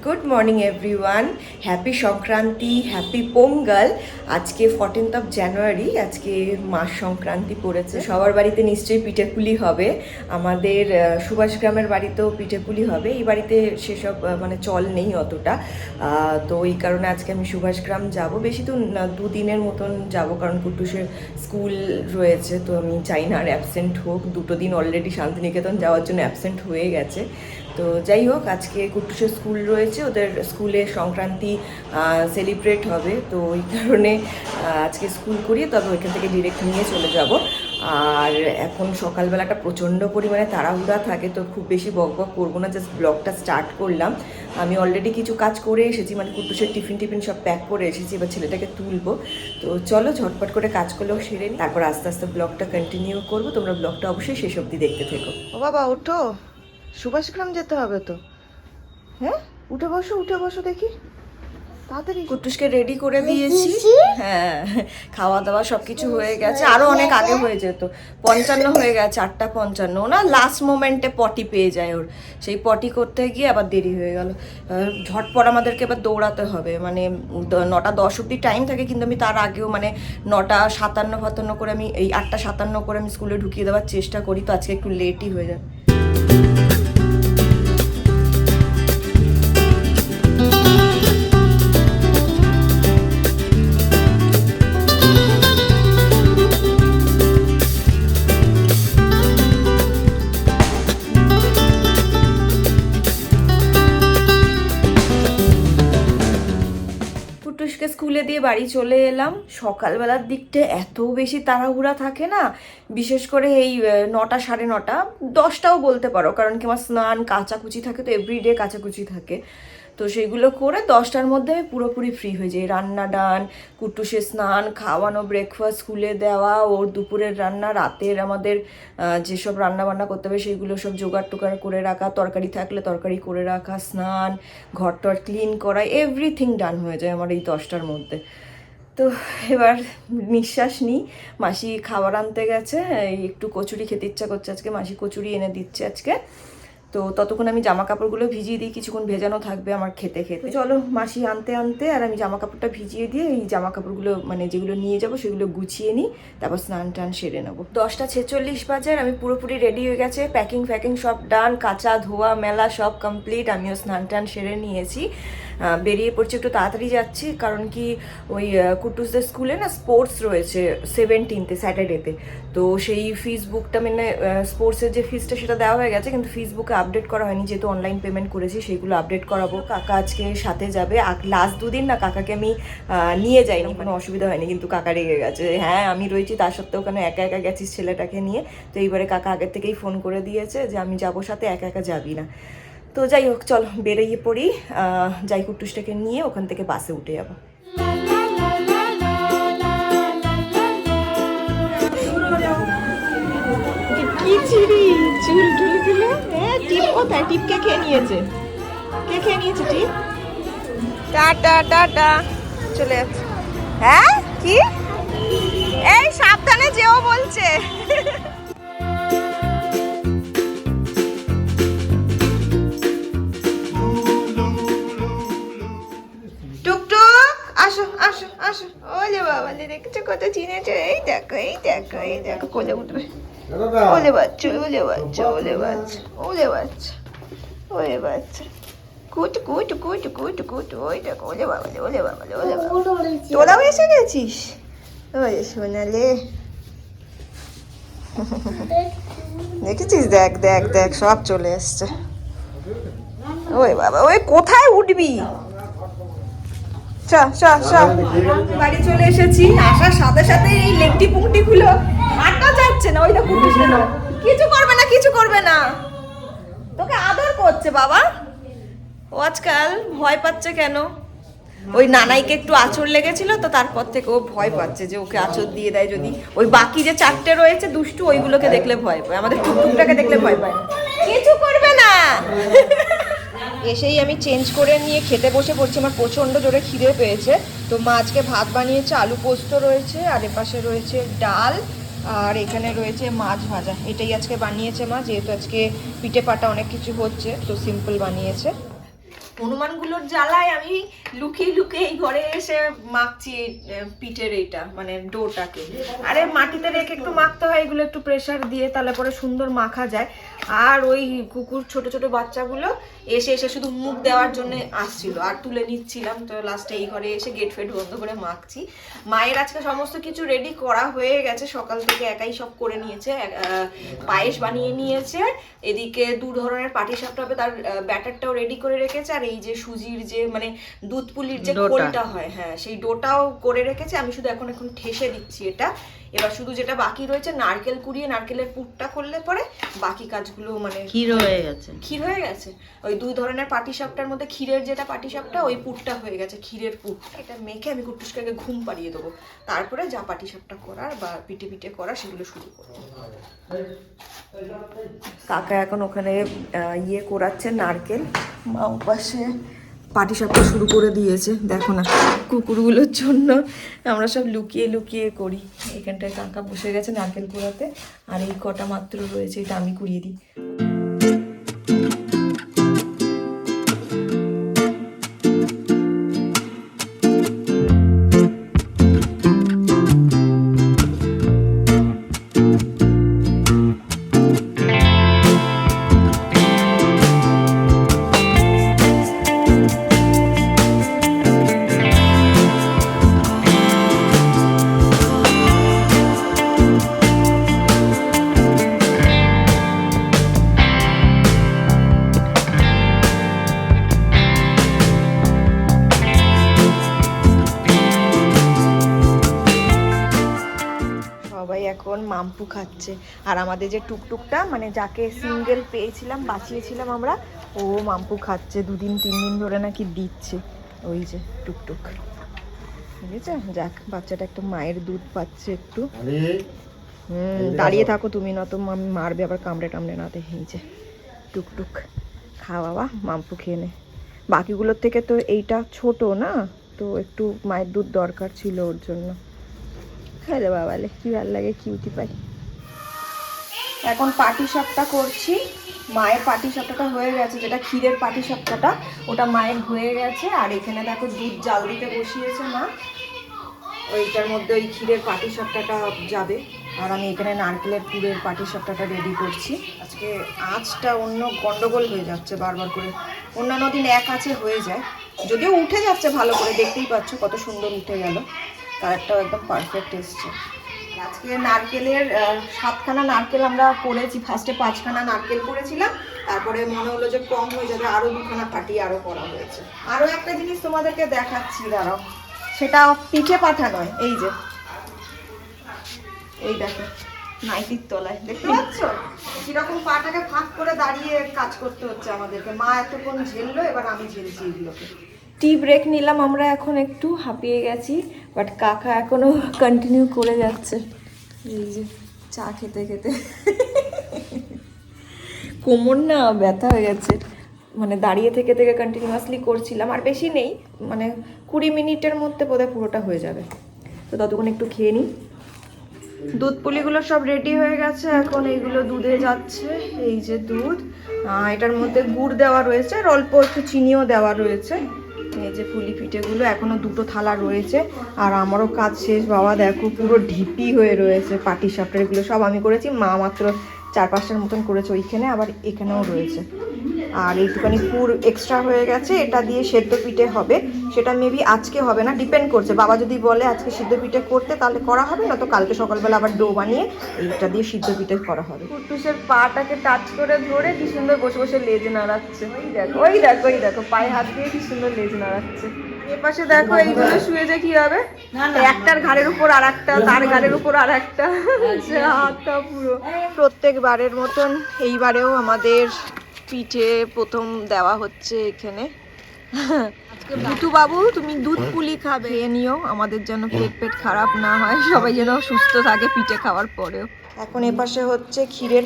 Good morning everyone, happy Sankranti, happy Pongal. আজকে 14th জানুয়ারি, আজকে মাস সংক্রান্তি পড়েছে। সবার বাড়িতে নিশ্চয়ই পিঠেপুলি হবে। আমাদের সুভাষ গ্রামের বাড়িতেও পিঠেপুলি হবে। এই বাড়িতে সেসব মানে চল নেই অতটা, তো এই কারণে আজকে আমি সুভাষ গ্রাম যাব। বেশি তো না, 2 দিনের মতন যাব, কারণ কুটুসের স্কুল রয়েছে, তো আমি চাই না আর অ্যাবসেন্ট হোক। 2 দিন অলরেডি শান্তিনিকেতন যাওয়ার জন্য অ্যাবসেন্ট হয়ে গেছে। তো যাই হোক, আজকে কুটুসের স্কুল রয়েছে, ওদের স্কুলে সংক্রান্তি সেলিব্রেট হবে, তো ওই কারণে আজকে স্কুল করিয়ে তবে ওইখান থেকে ডিরেক্ট নিয়ে চলে যাব। আর এখন সকালবেলাটা প্রচণ্ড পরিমাণে তাড়াহুড়া থাকে, তো খুব বেশি বকবক করবো না, জাস্ট ব্লগটা স্টার্ট করলাম। আমি অলরেডি কিছু কাজ করে এসেছি, মানে কুটুসের টিফিন সব প্যাক করে এসেছি, এবার ছেলেটাকে তুলবো। তো চলো ঝটপট করে কাজগুলো সেরে নিই, তারপর আস্তে আস্তে ব্লগটা কন্টিনিউ করবো। তোমরা ব্লগটা অবশ্যই শেষ অবধি দেখতে থেকো। ও বাবা ওঠো, সুভাষগ্রাম যেতে হবে তো। হ্যাঁ, উঠে বসো দেখি তাড়াতাড়ি। কুটুসকে রেডি করে দিয়েছি। হ্যাঁ, খাওয়া দাওয়া সব কিছু হয়ে গেছে, আরো অনেক আগে হয়ে যেত। 55 হয়ে গেছে, 8:55 না, লাস্ট মোমেন্টে পটি পেয়ে যায় ওর, সেই পটি করতে গিয়ে আবার দেরি হয়ে গেল। ঝটপট আমাদেরকে এবার দৌড়াতে হবে, মানে 9:10 অব্দি টাইম থাকে, কিন্তু আমি তার আগেও মানে 9:57 করে আমি এই 8:57 করে আমি স্কুলে ঢুকিয়ে দেওয়ার চেষ্টা করি, তো আজকে একটু লেটই হয়ে যায়। কুটুসকে স্কুলে দিয়ে বাড়ি চলে এলাম। সকালবেলার দিকটা এত বেশি তাড়াহুড়া থাকে না, বিশেষ করে এই 9টা, 9:30, 10টাও বলতে পারো, কারণ কি আমার স্নান কাচাকুচি থাকে, তো এভরিডে কাচাকুচি থাকে, তো সেগুলো করে 10টার মধ্যে আমি পুরোপুরি ফ্রি হয়ে যাই। রান্না ডান, কুটুসের স্নান, খাওয়ানো, ব্রেকফাস্ট স্কুলে দেওয়া, ওর দুপুরের রান্না, রাতের আমাদের যেসব রান্না বান্না করতে হবে সেগুলো সব জোগাড় টোগাড় করে রাখা, তরকারি থাকলে তরকারি করে রাখা, স্নান, ঘর টর ক্লিন করা, এভরিথিং ডান হয়ে যায় আমার এই 10টার মধ্যে। তো এবার নিঃশ্বাস নিই। মাসি খাবার আনতে গেছে, এই একটু কচুরি খেতে ইচ্ছা করছে আজকে, মাসি কচুরি এনে দিচ্ছে আজকে। তো ততক্ষণ আমি জামা কাপড়গুলো ভিজিয়ে দিই, কিছুক্ষণ ভেজানো থাকবে আমার খেতে খেতে। চলো মাসি আনতে আনতে আর আমি জামা কাপড়টা ভিজিয়ে দিয়ে এই জামা কাপড়গুলো মানে যেগুলো নিয়ে যাব সেগুলো গুছিয়ে নিই, তারপর স্নান টান সেরে নেবো। 10:46 বাজে, আর আমি পুরোপুরি রেডি হয়ে গেছে, প্যাকিং সব ডান, কাঁচা ধোয়া মেলা সব কমপ্লিট। আমিও স্নান টান সেরে নিয়েছি, বেরিয়ে পড়ছি। একটু তাড়াতাড়ি যাচ্ছি, কারণ কি ওই কুটুসদের স্কুলে না স্পোর্টস রয়েছে 17 স্যাটারডেতে, তো সেই ফেসবুকটা মানে স্পোর্টসের যে ফিসটা সেটা দেওয়া হয়ে গেছে, কিন্তু ফেসবুকে আপডেট করা হয়নি, যেহেতু অনলাইন পেমেন্ট করেছি, সেগুলো আপডেট করাবো। কাকা আজকে সাথে যাবে। লাস্ট 2 দিন না কাকাকে আমি নিয়ে যাইনি, কোনো অসুবিধা হয়নি, কিন্তু কাকা রেগে গেছে। হ্যাঁ আমি রয়েছি, তার সত্ত্বেও কেন একা একা গেছিস ছেলেটাকে নিয়ে। তো এইবারে কাকা আগের থেকেই ফোন করে দিয়েছে যে আমি যাবো সাথে, একা একা যাবি না। তো যাই হোক, চলো বেরিয়ে পড়ি, যাই কুটুসটাকে নিয়ে ওখান থেকে বাসে উঠে যাবো। কি চিড়ি চুল টুলগুলো, হ্যাঁ টিপ কোথায়? টিপকে খেয়ে নিয়েছে, কে খেয়ে নিয়েছে টিপ? টাটা টাটা, চলে যাচ্ছে। হ্যাঁ কি, এই সাবধানে যেও বলছে। টুকটুক আসো আসো আসো, ওলে বাবা দেখেছো কত চিনেছো, এই দেখো এই দেখো এই দেখো, কোলে উঠবে। ওলে বাচ্চা ওলে বাচ্চা ওলে বাচ্চা ওলে বাচ্চা ওলে বাচ্চা, কুট কুট কুট কুট কুট, ওই দেখো ওলে বাবা ওলে বাবা ওলে বাবা। তোরাও এসে গেছিস? ওই সোনালে, দেখেছিস? দেখ দেখ দেখ, সব চলে এসছে। ওই বাবা, ওই কোথায় উঠবি? বাড়ি চলে এসেছি, আসার সাথে সাথে এই লেংটি পুংটি গুলো হাঁটা যাচ্ছে না। ওইটা কুটুস না, কিছু করবে না কিছু করবে না, তোকে আদর করছে বাবা। ও আজকাল ভয় পাচ্ছে কেন? ওই নানাইকে একটু আঁচড় লেগেছিল, তো তারপর থেকে ও ভয় পাচ্ছে যে ওকে আঁচড় দিয়ে দেয় যদি। ওই বাকি যে 4টে রয়েছে দুষ্টু, ওইগুলোকে দেখলে ভয় পায়, আমাদের টুকটুকটাকে দেখলে ভয় পায় না। কিছু করবে না। এসেই আমি চেঞ্জ করে নিয়ে খেতে বসে পড়ছি, আমার প্রচণ্ড জোরে খিদে পেয়েছে। তো মা আজকে ভাত বানিয়েছে, আলু পোস্ত রয়েছে, আর এপাশে রয়েছে ডাল, আর এখানে রয়েছে মাছ ভাজা। এটাই আজকে বানিয়েছে মা, যেহেতু আজকে পিঠে পাটা অনেক কিছু হচ্ছে, তো সিম্পল বানিয়েছে। হনুমানগুলোর জ্বালায় আমি লুকিয়ে লুকিয়ে এই ঘরে এসে মাখছি পিঠের এইটা মানে ডোটাকে। আরে মাটিতে রেখে একটু মাখতে হয় এগুলো, একটু প্রেসার দিয়ে, তাহলে পরে সুন্দর মাখা যায়। আর ওই কুকুর ছোট ছোট বাচ্চাগুলো এসে এসে শুধু মুখ দেওয়ার জন্য আসছিল, আর তুলে নিচ্ছিলাম। তো লাস্টে এই ঘরে এসে গেট ফেট বন্ধ করে মাখছি। মায়ের আজকে সমস্ত কিছু রেডি করা হয়ে গেছে, সকাল থেকে একাই সব করে নিয়েছে। পায়েস বানিয়ে নিয়েছে, এদিকে 2 ধরনের পাটিসাপটা হবে তার ব্যাটারটাও রেডি করে রেখেছে, আর এই যে সুজির যে মানে দুধ পুলির যে খোলটা হয়, হ্যাঁ সেই ডোটাও করে রেখেছে। আমি শুধু এখন ঠেসে দিচ্ছি এটা। এবার শুধু যেটা বাকি রয়েছে নারকেল কুড়িয়ে নারকেলের পুরটা করলে পরে বাকি কাজগুলো মানে ক্ষীর হয়ে গেছে। ওই 2 ধরনের পাটিসাপটার মধ্যে ক্ষীরের যেটা পাটিসাপটা ওই পুরটা হয়ে গেছে, ক্ষীরের পুর। এটা মেখে আমি কুট্টুসকে আগে ঘুম পাড়িয়ে দেবো, তারপরে যা পাটিসাপটা করার বা পিঠে পিঠে করার সেগুলো শুরু করবো। কাকা এখন ওখানে ইয়ে করাচ্ছে নারকেল, মা পাশে পাটিসাপটা শুরু করে দিয়েছে। দেখো না, কুকুরগুলোর জন্য আমরা সব লুকিয়ে লুকিয়ে করি। এখানটায় কাকা বসে গেছে নারকেল কুড়াতে, আর এই কটা মাত্র রয়েছে, এটা আমি কুড়িয়ে দিই। এখন মাম্পু খাচ্ছে, আর আমাদের যে টুকটুকটা মানে যাকে সিঙ্গেল পেয়েছিলাম বাঁচিয়েছিলাম আমরা, ও মাম্পু খাচ্ছে। 2 দিন 3 দিন ধরে নাকি দিচ্ছে ওই যে টুকটুক, ঠিক আছে? যাক, বাচ্চাটা একটা মায়ের দুধ পাচ্ছে একটু। দাঁড়িয়ে থাকো তুমি, না তো মারবে আবার, কামড়ে টামড়ে না দেখে। এই যে টুকটুক, খা বাবা, মাম্পু খেয়ে নে। বাকিগুলোর থেকে তো এইটা ছোট না, তো একটু মায়ের দুধ দরকার ছিল ওর জন্য। খাইলে বাবালে কি ভালো লাগে, কিউটি পাই। এখন পাটিসাপটা করছি। মায়ের পাটিসাপটাটা হয়ে গেছে, যেটা ক্ষীরের পাটিসাপটাটা ওটা মায়ের হয়ে গেছে। আর এখানে দেখো দুধ জাল দিতে বসিয়েছে মা, ওইটার মধ্যে ওই ক্ষীরের পাটিসাপটাটা যাবে। আর আমি এখানে নারকেলের পুরের পাটিসাপটাটা রেডি করছি। আজকে আঁচটা অন্য গন্ডগোল হয়ে যাচ্ছে বারবার করে, অন্যান্য দিন এক আঁচে হয়ে যায়, যদিও উঠে যাচ্ছে ভালো করে, দেখতেই পাচ্ছ কত সুন্দর উঠে গেল, কালারটাও একদম পারফেক্ট এসছে। আজকে নারকেলের 7খানা নারকেল আমরা করেছি। ফার্স্টে 5খানা নারকেল করেছিলাম, তারপরে মনে হলো যে কম হয়ে যাবে, আরও 2খানা ফাটিয়ে আরও করা হয়েছে। আরও একটা জিনিস তোমাদেরকে দেখাচ্ছি, দাঁড়াও, সেটা পিঠে পাঠা নয়। এই যে এই দেখো নাইটির তলায়, দেখতে পাচ্ছ কিরকম পাটাকে ফাঁক করে দাঁড়িয়ে কাজ করতে হচ্ছে আমাদেরকে। মা এতক্ষণ ঝেললো, এবার আমি ঝেলছি এগুলোকে। টি ব্রেক নিলাম আমরা, এখন একটু হাঁপিয়ে গেছি, বাট কাকা এখনো কন্টিনিউ করে যাচ্ছে। এই যে চা খেতে খেতে কোমর না ব্যথা হয়ে গেছে, মানে দাঁড়িয়ে থেকে থেকে কন্টিনিউয়াসলি করছিলাম। আর বেশি নেই, মানে 20 মিনিটের মধ্যে বোধহয় পুরোটা হয়ে যাবে, তো ততক্ষণ একটু খেয়ে নিই। দুধ পুলিগুলো সব রেডি হয়ে গেছে, এখন এইগুলো দুধে যাচ্ছে। এই যে দুধ, এটার মধ্যে গুড় দেওয়া রয়েছে, আর অল্প একটু চিনিও দেওয়া রয়েছে। এই যে পুলি পিঠেগুলো এখনো 2টো থালা রয়েছে, আর আমারও কাজ শেষ। বাবা দেখো পুরো ঢিপি হয়ে রয়েছে পাটিসাপটা, এগুলো সব আমি করেছি, মা মাত্র 4-5টার মতন করেছে ওইখানে, আবার এখানেও রয়েছে। আর এইটুখানি পুর এক্সট্রা হয়ে গেছে, এটা দিয়ে সেদ্ধ পিঠে হবে। সেটা মেবি আজকে হবে না, ডিপেন্ড করছে। বাবা যদি বলে আজকে সিদ্ধ পিঠে করতে তাহলে করা হবে, না তো কালকে সকালবেলা আবার ডো বানিয়ে এইটা দিয়ে সিদ্ধ পিঠে করা হবে। কুট্টুসের পাটাকে টাচ করে ধরে কি সুন্দর বসে বসে লেজ নাড়াচ্ছে। ওই দেখো ওই দেখো ওই দেখো, পায়ে হাত দিয়ে কি সুন্দর লেজ নাড়াচ্ছে। এপাশে দেখো এইগুলো শুয়ে যে কি হবে, একটার ঘাড়ের উপর আর একটা, তার ঘাড়ের উপর আর একটা, হাতটা পুরো। প্রত্যেকবারের মতন এইবারেও আমাদের পিঠে প্রথম দেওয়া হচ্ছে এখানে। ভুতু বাবু, তুমি দুধ পুলি খাবে, খেয়ে নিও, আমাদের যেন পেট খারাপ না হয়, সবাই যেন সুস্থ থাকে পিঠে খাওয়ার পরেও। এখন এপাশে হচ্ছে ক্ষীরের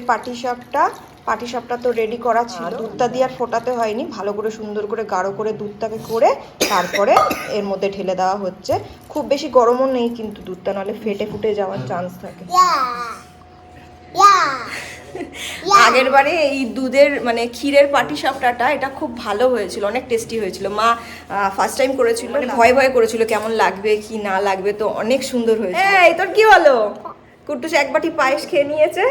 পাটিসাপটা তো রেডি করা ছিল, দুধটা দিয়ে আর ফোটাতে হয়নি, ভালো করে সুন্দর করে গাঢ় করে দুধটাকে করে তারপরে এর মধ্যে ঢেলে দেওয়া হচ্ছে। খুব বেশি গরমও নেই কিন্তু দুধটা, নাহলে ফেটে ফুটে যাওয়ার চান্স থাকে। আগের বারে এই দুধের মানে ক্ষীরের পাটিসাপটাটা এটা খুব ভালো হয়েছিল, অনেক টেস্টি হয়েছিল। মা ফার্স্ট টাইম করেছিল, মানে ভয় ভয় করেছিল কেমন লাগবে কি না লাগবে, তো অনেক সুন্দর হয়েছে। এই তোর কি হলো? কুট্টুস এক বাটি পায়েস খেয়ে নিয়েছে,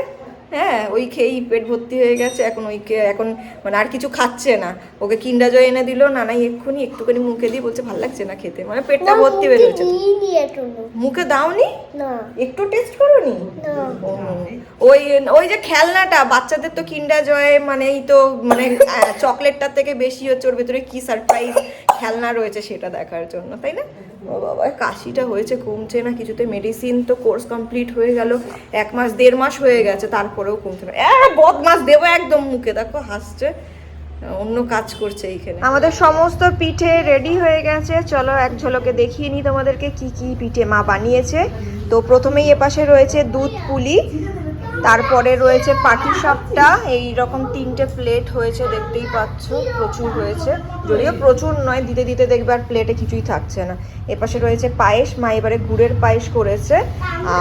হ্যাঁ ওই খেয়েই পেট ভর্তি হয়ে গেছে। এখন এখন মানে আর কিছু খাচ্ছে না। ওকে কিন্ডার জয় এনে দিল নানাই এক্ষুনি, একটুখানি মুখে দিয়ে বলছে ভালো লাগছে না খেতে, মানে পেটটা ভর্তি হয়ে গেছে। মুখে দাওনি? একটু টেস্ট করোনি? ওই ওই যে খেলনাটা বাচ্চাদের তো কিন্ডার জয় মানেই তো মানে চকলেটটার থেকে বেশি হচ্ছে ওর ভেতরে কি সারপ্রাইজ খেলনা রয়েছে সেটা দেখার জন্য, তাই না? ও বাবা, কাশিটা হয়েছে, কমছে না কিছুতে। মেডিসিন তো কোর্স কমপ্লিট হয়ে গেল, 1 মাস 1.5 মাস হয়ে গেছে, তারপরেও কমছে না। বদমাস দেবো একদম মুখে, দেখো হাসছে, অন্য কাজ করছে এইখানে। আমাদের সমস্ত পিঠে রেডি হয়ে গেছে, চলো এক ঝলকে দেখিয়ে নিই তোমাদেরকে কি কি পিঠে মা বানিয়েছে। তো প্রথমেই এপাশে রয়েছে দুধ পুলি, তারপরে রয়েছে পাটিসাপটা, এই রকম 3টে প্লেট হয়েছে, দেখতেই পাচ্ছ প্রচুর হয়েছে, যদিও প্রচুর নয়, দিতে দিতে দেখবে আর প্লেটে কিছুই থাকছে না। এপাশে রয়েছে পায়েস, মা এবারে গুড়ের পায়েস করেছে,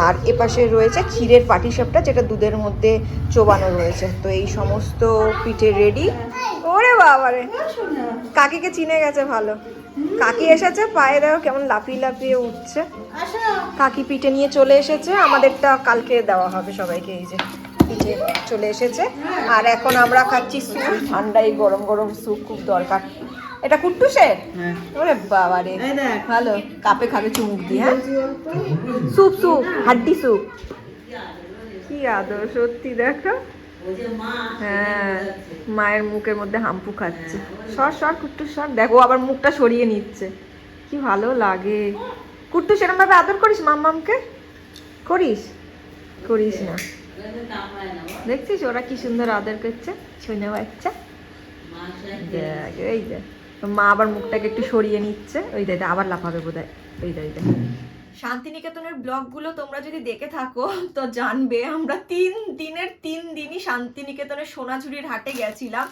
আর এপাশে রয়েছে ক্ষীরের পাটিসাপটা যেটা দুধের মধ্যে চোবানো রয়েছে। তো এই সমস্ত পিঠে রেডি। ওরে বাবারে, কাকিকে চিনে গেছে ভালো, কাকি এসেছে, পায়ে দেখো কেমন লাফিয়ে লাফিয়ে উঠছে। কাকি পিঠে নিয়ে চলে এসেছে, আমাদেরটা কালকে দেওয়া হবে সবাইকে। এই যে পিঠে চলে এসেছে, আর এখন আমরা খাচ্ছি স্যুপ, ঠান্ডায় গরম গরম স্যুপ খুব দরকার। এটা কুট্টুসের? ওরে বাবারে, ভালো কাপে খাবে চুমুক দিয়ে। হ্যাঁ স্যুপ, স্যুপ হাড্ডি স্যুপ, কি আদর সত্যি। দেখো, হ্যাঁ মায়ের মুখের মধ্যে হাম্পু খাচ্ছে। সর সর কুট্টুস সর, দেখো আবার মুখটা সরিয়ে নিচ্ছে, কি ভালো লাগে। কুট্টুস এরকম ভাবে আদর করিস মাম্মামকে? করিস? করিস না, দেখছিস ওরা কি সুন্দর আদর করছে, শুনে বাচ্চা। দেখ এই দেখ, মা আবার মুখটাকে একটু সরিয়ে নিচ্ছে, ওই দেখ আবার লাফাবে বোধহয়, ওই দেখ। শান্তিনিকেতনের ব্লগগুলো তোমরা যদি দেখে থাকো তো জানবে আমরা 3 দিনের 3 দিনই শান্তিনিকেতনের সোনাঝুরির হাটে গেছিলাম,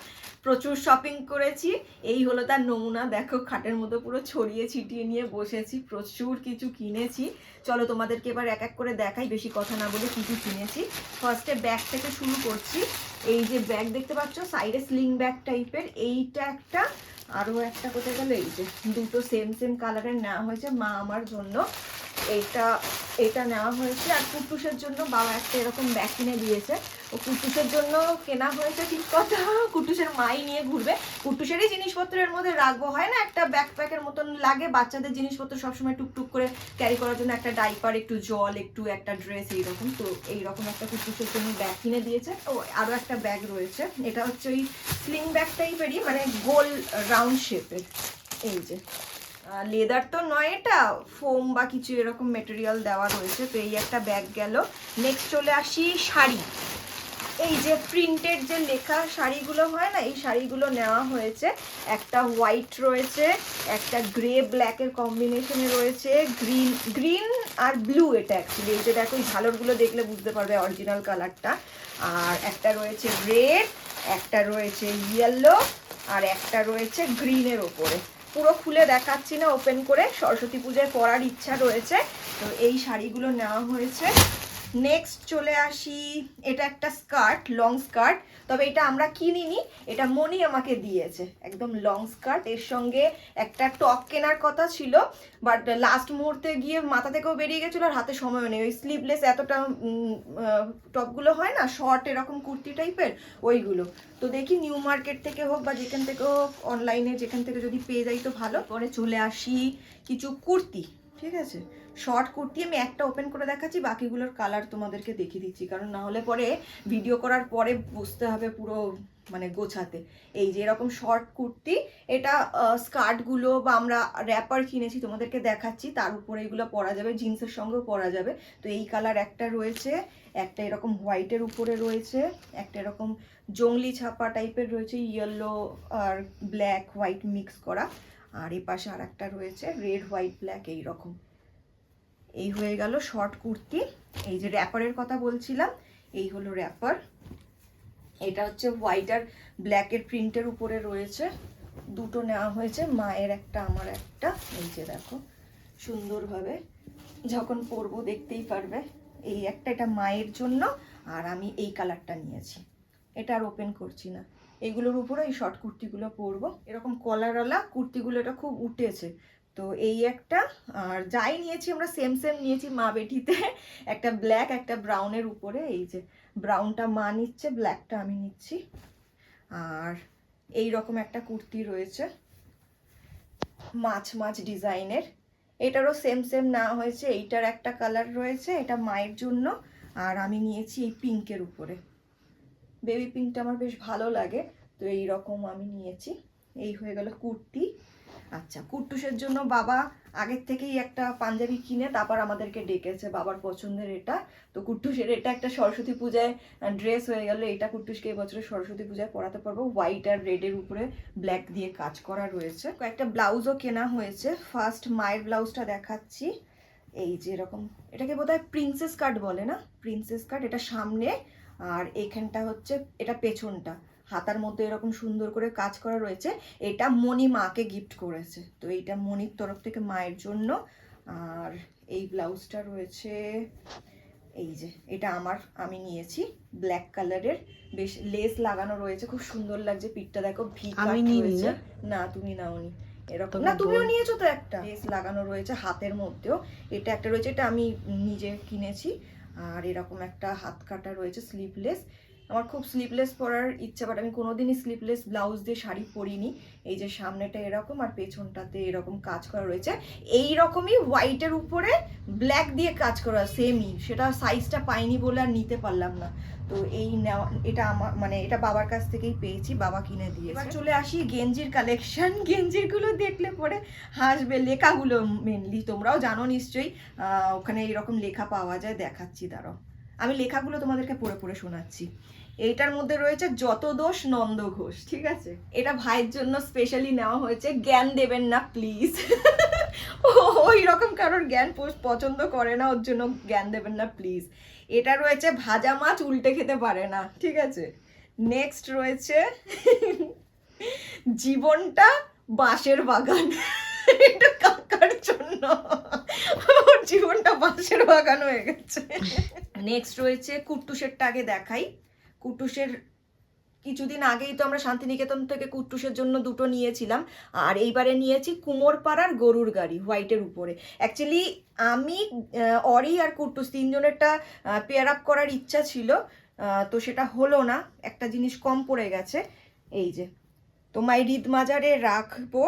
প্রচুর শপিং করেছি। এই হলো তার নমুনা, দেখো খাটের মধ্যে পুরো ছড়িয়ে ছিটিয়ে নিয়ে বসেছি, প্রচুর কিছু কিনেছি। চলো তোমাদেরকে এবার এক এক করে দেখাই, বেশি কথা না বলে কি কি কিনেছি। ফার্স্টে ব্যাগ থেকে শুরু করছি। এই যে ব্যাগ দেখতে পাচ্ছ সাইডে স্লিং ব্যাগ টাইপের, এইটা একটা, আরও একটা কোথায় গেল, এই যে দুটো সেম সেম কালারের নেওয়া হয়েছে মা আমার জন্য। এটা নেওয়া হয়েছে, আর কুট্টুসের জন্য বাবা একটা এরকম ব্যাগ কিনে দিয়েছে। ও কুট্টুসের জন্য কেনা হয়েছে ঠিক কথা, কুট্টুসের মাই নিয়ে ঘুরবে, কুট্টুসেরই জিনিসপত্রের মধ্যে রাখবো, হয় না একটা ব্যাকপ্যাকের মতন লাগে বাচ্চাদের জিনিসপত্র সবসময় টুকটুক করে ক্যারি করার জন্য, একটা ডাইপার, একটু জল, একটু একটা ড্রেস, এইরকম। তো এইরকম একটা কুট্টুসের জন্য ব্যাগ কিনে দিয়েছে। ও আরও একটা ব্যাগ রয়েছে, এটা হচ্ছে ওই স্লিং ব্যাগ টাইপেরই, মানে গোল রাউন্ড শেপের। এই যে লেদার তো নয়, এটা ফোম বা কিছু এরকম মেটেরিয়াল দেওয়া রয়েছে। তো এই একটা ব্যাগ গেল। নেক্সট চলে আসি শাড়ি, এই যে প্রিন্টেড যে লেখা শাড়িগুলো হয় না, এই শাড়িগুলো নেওয়া হয়েছে। একটা হোয়াইট রয়েছে, একটা গ্রে ব্ল্যাকের কম্বিনেশনে রয়েছে, গ্রিন আর ব্লু, এটা অ্যাকচুয়ালি এই যে দেখো এই ঝালরগুলো দেখলে বুঝতে পারবে অরিজিনাল কালারটা। আর একটা রয়েছে রেড, একটা রয়েছে ইয়েলো, আর একটা রয়েছে গ্রিনের ওপরে। পুরো খুলে দেখাচ্ছি না, ওপেন করে, সরস্বতী পূজায় পরার ইচ্ছা রয়েছে। তো এই শাড়িগুলো নেওয়া হয়েছে। নেক্সট চলে আসি, এটা একটা স্কার্ট, লং স্কার্ট, তবে এটা আমরা কিনিনি, এটা মনি আমাকে দিয়েছে, একদম লং স্কার্ট। এর সঙ্গে একটা টপ কেনার কথা ছিল, বাট লাস্ট মুহূর্তে গিয়ে মাথা থেকেও বেরিয়ে গেছিলো, আর হাতে সময় নেই। ওই স্লিভলেস এতটা টপগুলো হয় না, শর্ট এরকম কুর্তি টাইপের, ওইগুলো। তো দেখি নিউ মার্কেট থেকে হোক বা যেখান থেকে হোক, অনলাইনে যেখান থেকে যদি পেয়ে যাই তো ভালো। পরে চলে আসি কিছু কুর্তি, ঠিক আছে, শর্ট কুর্তি। আমি একটা ওপেন করে দেখাচ্ছি, বাকিগুলোর কালার তোমাদেরকে দেখিয়ে দিচ্ছি, কারণ না হলে পরে ভিডিও করার পরে বুঝতে হবে পুরো মানে গোছাতে। এই যে এরকম শর্ট কুর্তি, এটা স্কার্টগুলো বা আমরা র্যাপার কিনেছি তোমাদেরকে দেখাচ্ছি, তার উপরে এগুলো পরা যাবে, জিন্সের সঙ্গেও পরা যাবে। তো এই কালার একটা রয়েছে, একটা এরকম হোয়াইটের উপরে রয়েছে, একটা এরকম জংলি ছাপা টাইপের রয়েছে, ইয়েলো আর ব্ল্যাক হোয়াইট মিক্স করা, আর এই পাশে আর একটা রয়েছে রেড হোয়াইট ব্ল্যাক এইরকম। এই হয়ে গেল শর্ট কুর্তি। এই যে র্যাপারের কথা বলছিলাম, এই হলো র্যাপার, এটা হচ্ছে হোয়াইট আর ব্ল্যাকের প্রিন্টের উপরে রয়েছে। দুটো নেওয়া হয়েছে, মায়ের একটা আমার একটা। এই যে দেখো সুন্দরভাবে যখন পরবো দেখতেই পারবে। এই একটা, এটা মায়ের জন্য, আর আমি এই কালারটা নিয়েছি, এটা আর ওপেন করছি না। এইগুলোর উপরে এই শর্ট কুর্তিগুলো পরবো, এরকম কলারওয়ালা কুর্তিগুলো, এটা খুব উঠেছে। তো এই একটা, আর যাই নিয়েছি আমরা সেম সেম নিয়েছি মা বেটিতে, একটা ব্ল্যাক একটা ব্রাউনের উপরে, এই যে ব্রাউনটা মা নিচ্ছে, ব্ল্যাকটা আমি নিচ্ছি। আর এই রকম একটা কুর্তি রয়েছে মাছ মাছ ডিজাইনের, এটারও সেম সেম না হয়েছে, এইটার একটা কালার রয়েছে, এটা মায়ের জন্য। আর আমি নিয়েছি এই পিঙ্কের উপরে, বেবি পিঙ্কটা আমার বেশ ভালো লাগে, তো এই রকম আমি নিয়েছি। এই হয়ে গেল কুর্তি। আচ্ছা, কুট্টুসের জন্য বাবা আগের থেকেই একটা পাঞ্জাবি কিনে তারপর আমাদেরকে ডেকেছে, বাবার পছন্দের এটা। তো কুট্টুসের এটা একটা সরস্বতী পূজায় ড্রেস হয়ে গেল, এটা কুট্টুসকে এবছরে সরস্বতী পূজায় পরাতে পারবো। হোয়াইট আর রেডের উপরে ব্ল্যাক দিয়ে কাজ করা রয়েছে। কয়েকটা ব্লাউজও কেনা হয়েছে। ফার্স্ট মায়ের ব্লাউজটা দেখাচ্ছি, এই যে এরকম, এটাকে বোধহয় প্রিন্সেস কাট বলে না, প্রিন্সেস কাট। এটা সামনে, আর এইখানটা হচ্ছে এটা পেছনটা, হাতার মধ্যে এরকম সুন্দর করে কাজ করা রয়েছে। এটা মণি মাকে গিফট করেছে, তো এইটা মণির তরফ থেকে মায়ের জন্য। আর এই ব্লাউজটা রয়েছে, এই যে এটা আমি নিয়েছি ব্ল্যাক কালারের, বেশ লেস লাগানো রয়েছে, খুব সুন্দর লাগছে। পিঠটা দেখো ভি কাট হয়েছে। না তুমি নাওনি, এরকম না, তুমিও নিয়েছো তো একটা, লেস লাগানো রয়েছে হাতের মধ্যেও। এটা একটা রয়েছে, এটা আমি নিজে কিনেছি। আর এরকম একটা হাত কাটা রয়েছে স্লিভলেস। আমার খুব স্লিভলেস পরার ইচ্ছা, বাট আমি কোনোদিনই স্লিভলেস ব্লাউজ দিয়ে শাড়ি পরিনি। এই যে সামনেটা এরকম আর পেছনটাতে এরকম কাজ করা রয়েছে, এই রকমই হোয়াইটের উপরে ব্ল্যাক দিয়ে কাজ করা, সেমই। সেটা সাইজটা পাইনি বলে আর নিতে পারলাম না। তো এই নেওয়া, এটা আমার মানে এটা বাবার কাছ থেকেই পেয়েছি, বাবা কিনে দিয়েছে। এবার চলে আসি গেঞ্জির কালেকশন। গেঞ্জিরগুলো দেখলে পরে হাসবে, লেখাগুলো মেনলি তোমরাও জানো নিশ্চয়ই, ওখানে এরকম লেখা পাওয়া যায়, দেখাচ্ছি দাঁড়াও, আমি লেখাগুলো তোমাদেরকে পড়ে পড়ে শোনাচ্ছি। এইটার মধ্যে রয়েছে যত দোষ নন্দ ঘোষ, ঠিক আছে? এটা ভাইয়ের জন্য স্পেশালি নেওয়া হয়েছে, জ্ঞান দেবেন না প্লিজ। ওই রকম কারোর জ্ঞান পছন্দ করে না, ওর জন্য জ্ঞান দেবেন না প্লিজ। এটা রয়েছে ভাজা মাছ উল্টে খেতে পারে না, ঠিক আছে? নেক্সট রয়েছে জীবনটা বাঁশের বাগান। এটা কাকার জন্য, ওর জীবনটা বাঁশের বাগান হয়ে গেছে। নেক্সট রয়েছে কুট্টুসেরটা আগে দেখাই। কুট্টুসের কিছুদিন আগেই তো আমরা শান্তিনিকেতন থেকে কুট্টুসের জন্য দুটো নিয়েছিলাম, আর এইবারে নিয়েছি কুমোরপাড়ার গরুর গাড়ি হোয়াইটের উপরে। অ্যাকচুয়ালি আমি অরি আর কুট্টুস তিনজনেরটা পেয়ার আপ করার ইচ্ছা ছিল, তো সেটা হলো না, একটা জিনিস কম পড়ে গেছে। এই যে তোমায় রিদমাজারে রাখবো,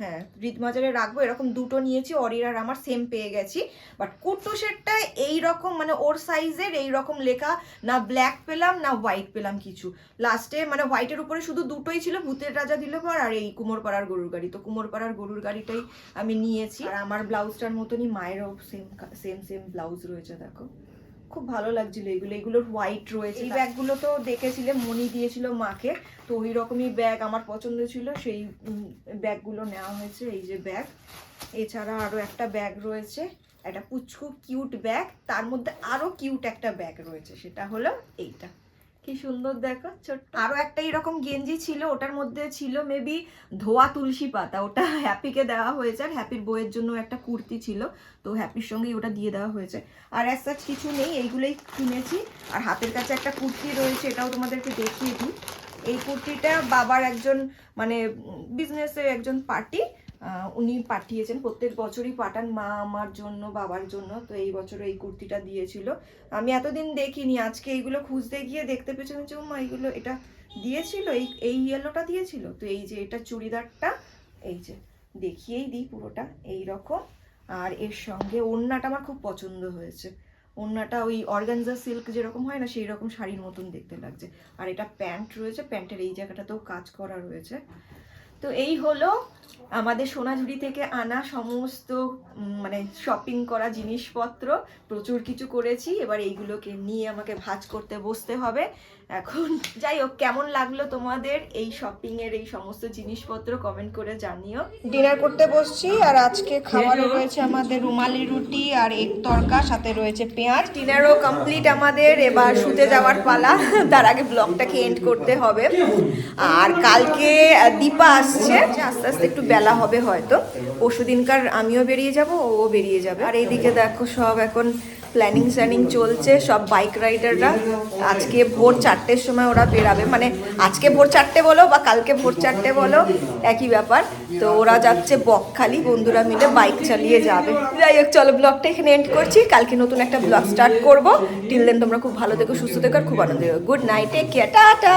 হ্যাঁ রিদমাজারে রাখবো, এরকম দুটো নিয়েছি। অরির আর আমার সেম পেয়ে গেছি, বাট কুট্টুসেরটা এইরকম মানে ওর সাইজের এইরকম লেখা, না ব্ল্যাক পেলাম না হোয়াইট পেলাম কিছু। লাস্টে মানে হোয়াইটের উপরে শুধু দুটোই ছিল, ভূতের রাজা দিল পর আর এই কুমোরপাড়ার গরুর গাড়ি। তো কুমোরপাড়ার গরুর গাড়িটাই আমি নিয়েছি। আর আমার ব্লাউজটার মতনই মায়েরও সেম সেম ব্লাউজ রয়েছে, দেখো খুব ভালো লাগছিল এগুলো। এগুলোর হোয়াইট রয়েছে। এই ব্যাগগুলো তো দেখেছিলে, মনি দিয়েছিল মাকে, তো ওই রকমই ব্যাগ আমার পছন্দ ছিল, সেই ব্যাগগুলো নেওয়া হয়েছে। এই যে ব্যাগ, এছাড়া আরও একটা ব্যাগ রয়েছে, একটা পুচকু কিউট ব্যাগ, তার মধ্যে আরও কিউট একটা ব্যাগ রয়েছে, সেটা হলো এইটা, কি সুন্দর দেখো ছোট্ট। আরও একটা এরকম গেঞ্জি ছিল, ওটার মধ্যে ছিল মেবি ধোয়া তুলসী পাতা, ওটা হ্যাপিকে দেওয়া হয়েছে। আর হ্যাপির বইয়ের জন্য একটা কুর্তি ছিল, তো হ্যাপির সঙ্গেই ওটা দিয়ে দেওয়া হয়েছে। আর অ্যাজ সাচ কিছু নেই, এইগুলোই কিনেছি। আর হাতের কাছে একটা কুর্তি রয়েছে, এটাও তোমাদেরকে দেখিয়ে দিই। এই কুর্তিটা বাবার একজন মানে বিজনেসের একজন পার্টি, উনি পাঠিয়েছেন, প্রত্যেক বছরই পাঠান মা আমার জন্য বাবার জন্য। তো এই বছর এই কুর্তিটা দিয়েছিল, আমি এতদিন দেখিনি, আজকে এইগুলো খুঁজতে গিয়ে দেখতে পেয়েছি, মা এইগুলো এটা দিয়েছিল, এই ইয়েলোটা দিয়েছিল। তো এই যে এটা চুড়িদারটা, এই যে দেখিয়েই দিই পুরোটা এই রকম। আর এর সঙ্গে ওড়নাটা আমার খুব পছন্দ হয়েছে, ওড়নাটা ওই অর্গানজা সিল্ক যেরকম হয় না সেই রকম শাড়ির মতন দেখতে লাগছে। আর এটা প্যান্ট রয়েছে, প্যান্টের এই জায়গাটাতেও কাজ করা রয়েছে। তো এই হলো আমাদের সোনাঝুরি থেকে আনা সমস্ত মানে শপিং করা জিনিসপত্র, প্রচুর কিছু করেছি। এবার এইগুলোকে নিয়ে আমাকে ভাঁজ করতে বসতে হবে এখন। যাই হোক, কেমন লাগলো তোমাদের এই শপিংয়ের এই সমস্ত জিনিসপত্র কমেন্ট করে জানিও। ডিনার করতে বসছি, আর আজকে খাবারও রয়েছে আমাদের রুমালি রুটি আর এগ তরকা, সাথে রয়েছে পেঁয়াজ। ডিনারও কমপ্লিট আমাদের, এবার শুতে যাওয়ার পালা। তার আগে ব্লগটাকে এন্ড করতে হবে। আর কালকে দীপা আসছে, আস্তে আস্তে একটু বেলা হবে হয়তো। পরশু দিনকার আমিও বেরিয়ে যাব, ও বেরিয়ে যাবে। আর এইদিকে দেখো সব এখন প্ল্যানিং চলছে সব বাইক রাইডাররা। আজকে ভোর 4টের সময় ওরা বেরাবে, মানে আজকে ভোর 4টে বলো বা কালকে ভোর 4টে বলো একই ব্যাপার। তো ওরা যাচ্ছে বকখালি, বন্ধুরা মিলে বাইক চালিয়ে যাবে। যাই হোক, চলো ব্লগটা এখানে এন্ড করছি, কালকে নতুন একটা ব্লগ স্টার্ট করবো। টিল দেন তোমরা খুব ভালো থেকো, সুস্থ থেকো আর খুব আনন্দ থেকো। Good night, take care, tata.